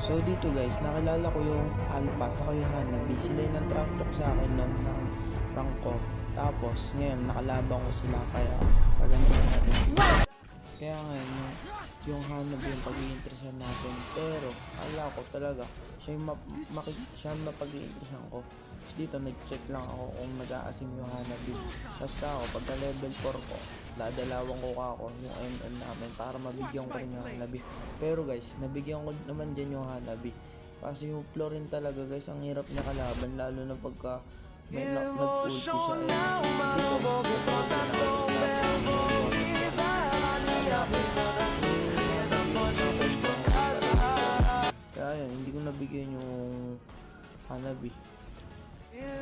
So dito guys, nakilala ko yung Alpha sa yung Hanabi. Sila yung nag-trash talk sa akin noon ng rank ko. Tapos ngayon nakalabang ko sila kaya pagandahan natin sila. Kaya ngayon yung Hanabi yung pag-iinteresan natin. Pero ala ko talaga siya yung siya yung mapag-iinteresan ko. Tapos dito nag-check lang ako kung nag-aasim yung Hanabi. Basta ako pagka level 4 ko, dadalawang ko ako yung MM namin para mabigyan ko rin yung Hanabi. Pero guys, nabigyan ko naman dyan yung Hanabi. Kasi yung Florin talaga guys, ang hirap niya kalaban lalo na pagka may nag-ulti siya. Kaya yun, hindi ko nabigyan yung Hanabi.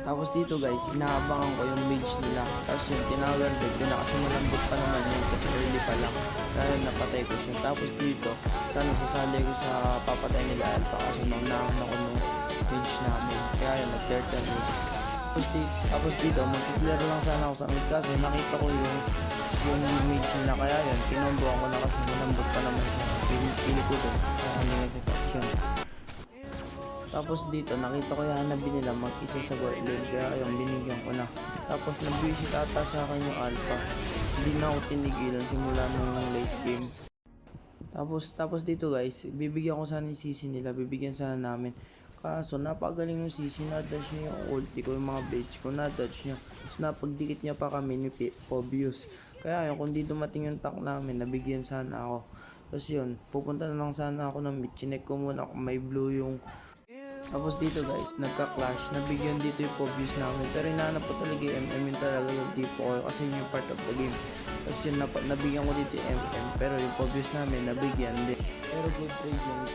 Tapos dito guys, inaabangan ko yung mage nila. Tapos yung tinawardead ko na kasi malambot pa naman yun kasi early pa lang. Kaya napatay ko siya. Tapos dito, sana sasali ko sa papatay nila Alpha kasi naunahan ako ng mage namin. Kaya yun, nag-turtle ko. Tapos dito, mag-clear lang sana ako sa mid kasi nakita ko yung mage nila. Kaya yun, kinomboan ko na kasi malambot pa naman siya. Pili ko dun sa hanggang sa faction. Tapos dito nakita ko yung Hanabi nila mag-isa sa gold lane kaya yung binigyan ko na. Tapos nag-visit ata sa akin yung Alpha. Hindi na ako tinigilan simula nung late game. Tapos dito guys, bibigyan ko sana yung CC nila, bibigyan sana namin. Kaso napagaling yung CC, na-dodge niya yung ulti ko, yung mga bait ko, na-dodge niya. Tapos napagdikit niya pa kami ni Pobius. Kaya yun, kung di dumating yung tank namin, nabigyan sana ako. Tapos yun, pupunta na lang sana ako ng mid. Chinek ko muna kung may blue yung. Tapos dito guys, nagka-clash, nabigyan dito yung Pobius namin. Pero hinahanap ko talaga yung MM, yun talaga yung tipo ko kasi yun yung part of the game. Tapos yun, nabigyan ko dito yung MM, pero yung Pobius namin, nabigyan din. Pero good trade yun.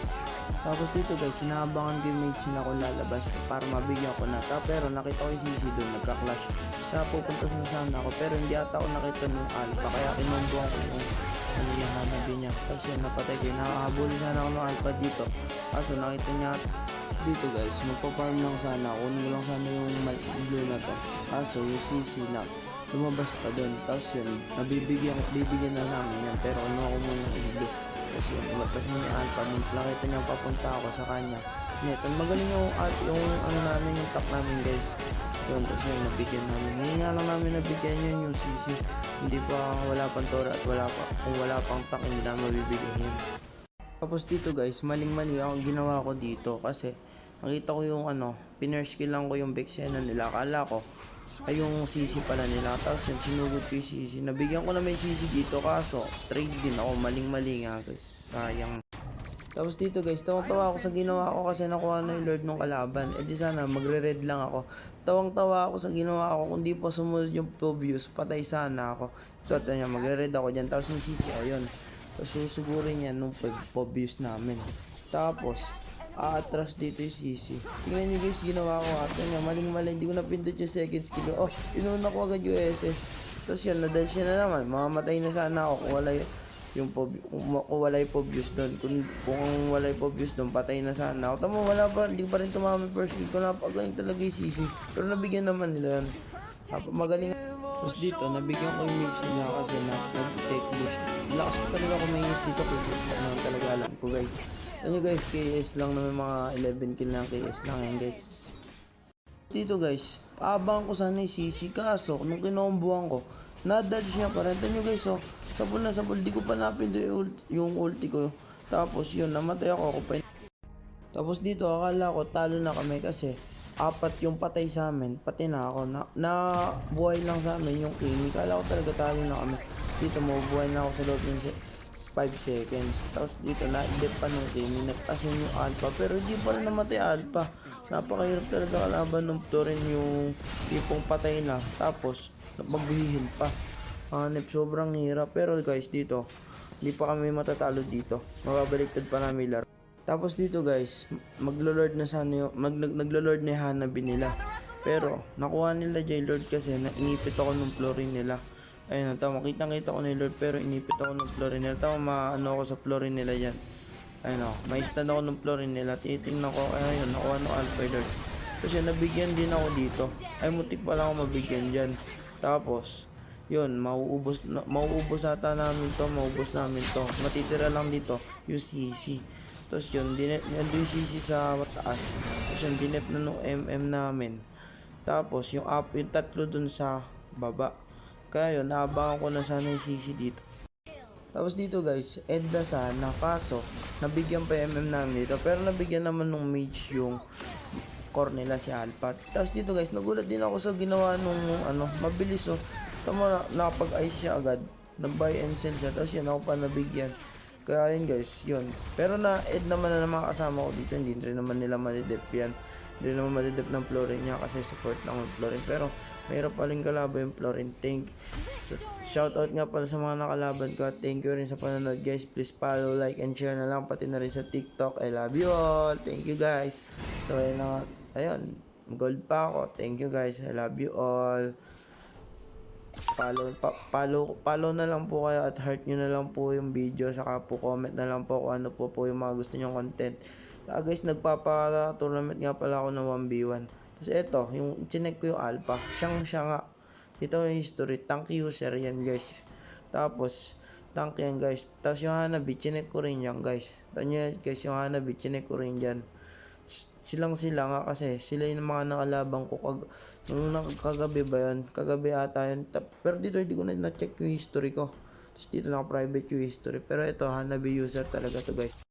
Tapos dito guys, sinaabangan ko yung mage na ako lalabas para mabigyan ko na. Pero nakita ko yung CC doon, nagka-clash. Isa pupunta sana ako, pero hindi ata ako nakita ng Alpha, kaya kinombuhan ko yung Hanabi niya. Tapos yun, napatay ko. Nakahabuli sana ako ng Alpha dito. Kaso nakita niya dito guys, magpa-farm lang sana. Kunin ko lang sana yung blue na to. Kaso yung CC na lumabas pa doon. Tapos yun, bibigyan na namin yan. Pero ano ako muna yung blue. Tapos yun, umatas niya yung Alpha. Nung nakita niya papunta ako sa kanya. Neto, magaling yung ano namin, yung top namin guys. Yun, tapos yun, nabigyan namin. Ngayon nga lang namin nabigyan yun yung CC. Hindi pa, wala pang tora at kung wala pang tak, hindi na mabibigyan yun. Tapos dito guys, maling-mali ang ginawa ko dito kasi nakita ko yung pinerskill lang ko yung Vexena nila. Akala ko ay yung CC pala nila. Tapos yun, sinugod ko yung CC. Nabigyan ko na may CC dito kaso trade din ako. Maling-mali nga guys. Sayang. Tapos dito guys, tawang-tawa ako sa ginawa ko kasi nakuha na yung Lord ng kalaban. E di sana magre-red lang ako. Tawang-tawa ako sa ginawa ko. Kung di pa sumunod yung Pobius, patay sana ako. Ito niya, magre-red ako dyan. Tapos yung CC, ayun. Tapos susugurin yan nung Pobius namin. Tapos, aatras dito yung CC. Tingnan nyo guys, ginawa ko ata niya. Maling-mali, hindi ko napindot yung second skill. Oh, inuna ko agad yung SS. Tapos yan, nadal siya na naman. Mamamatay na sana ako kung wala kung wala yung Pobius doon. Kung wala yung Pobius doon, patay na sana ako. Tama, wala pa, hindi pa rin tumama yung first skill ko. Napagaling talaga yung CC. Pero nabigyan naman nila yan. Magaling. Tapos dito, nabigyan ko yung mage nila kasi nag-take boost. Lakas ko talaga kumayos dito, KS lang naman talaga alam ko guys. Ano guys, KS lang naman, mga 11 kill na KS lang yan guys. Dito guys, paabang ko sana yung CC kaso nung kinombuhan ko, na-dodge niya pa rin. Nyo guys, oh, sabol na sabol, di ko pa napindo yung ulti ko. Tapos yun, namatay ako pa. Tapos dito, akala ko talo na kami kasi apat yung patay sa amin, pati na ako, na buhay lang sa amin yung Amy. Kala ko talaga talo na kami. Dito mabubuhay na ako sa loob ng 5 seconds. Tapos dito na-dip pa ng Amy, nagtasin yung Alpha, pero di pa rin namatay Alpha. Napakahirap talaga kalaban ng Florin, yung tipong patay na tapos magbihil pa. Sobrang hirap. Pero guys, dito hindi pa kami matatalo dito, mababaliktad pa namin laro. Tapos dito guys, maglo-lord na sana yung naglo-lord na yung Hanabi nila. Pero nakuha nila J-Lord kasi nainipit ako ng Florin nila. Ayun, tama, kitang-kita ko na yung Lord pero inipit ako ng Florin nila. Tama, maano ako sa Florin nila yan. Ayun, may stand ako ng Florin nila. Titingnan ko, ayun, nakuha ng Alpha Lord. Kasi nabigyan din ako dito. Ay, mutik pa lang ako mabigyan dyan. Tapos, yun, mauubos ata namin to, maubos namin to. Matitira lang dito yung CC. Tapos yun, nandun yung CC sa mataas. Tapos yun, dinep na nung MM namin. Tapos yung tatlo dun sa baba. Kaya yun, naabangan ko na sana yung CC dito. Tapos dito guys, Edna sana, kaso nabigyan pa yung MM namin dito. Pero nabigyan naman nung mage yung core nila si Alpha. Tapos dito guys, nagulat din ako sa ginawa nung mabilis oh. Tama, nakapag-ice siya agad. Nag-buy and sell siya. Tapos yun, ako pa nabigyan. Kaya yun guys, yun. Pero na-add naman na ng mga kasama ko dito. Hindi rin naman nila madidep yan. Hindi naman madidep ng Florin niya kasi support lang ng Florin. Pero mayroon pa rin kalaban yung Florin. So, shoutout nga pala sa mga nakalaban ko. Thank you rin sa panonood guys. Please follow, like, and share na lang. Pati na rin sa TikTok. I love you all. Thank you guys. So ayun, gold pa ako. Thank you guys. I love you all. Follow na lang po kayo at heart nyo na lang po yung video, saka po comment na lang po kung ano po yung mga gusto nyong content. Saka guys, nagpapa-tournament nga pala ako ng 1v1. Tapos eto, yung chinek ko yung alpha, siya nga. Ito yung history, tank user yan guys. Tapos tank yan guys. Tapos yung Hanabi, chinek ko rin yan guys. Tanya guys, yung Hanabi, chinek ko rin yan. Sila nga kasi sila yung mga nakalabang ko nung kagabi ba yun, kagabi ata yun. Pero dito hindi ko na check yung history ko, tapos dito naka private yung history. Pero ito Hanabi user talaga to guys.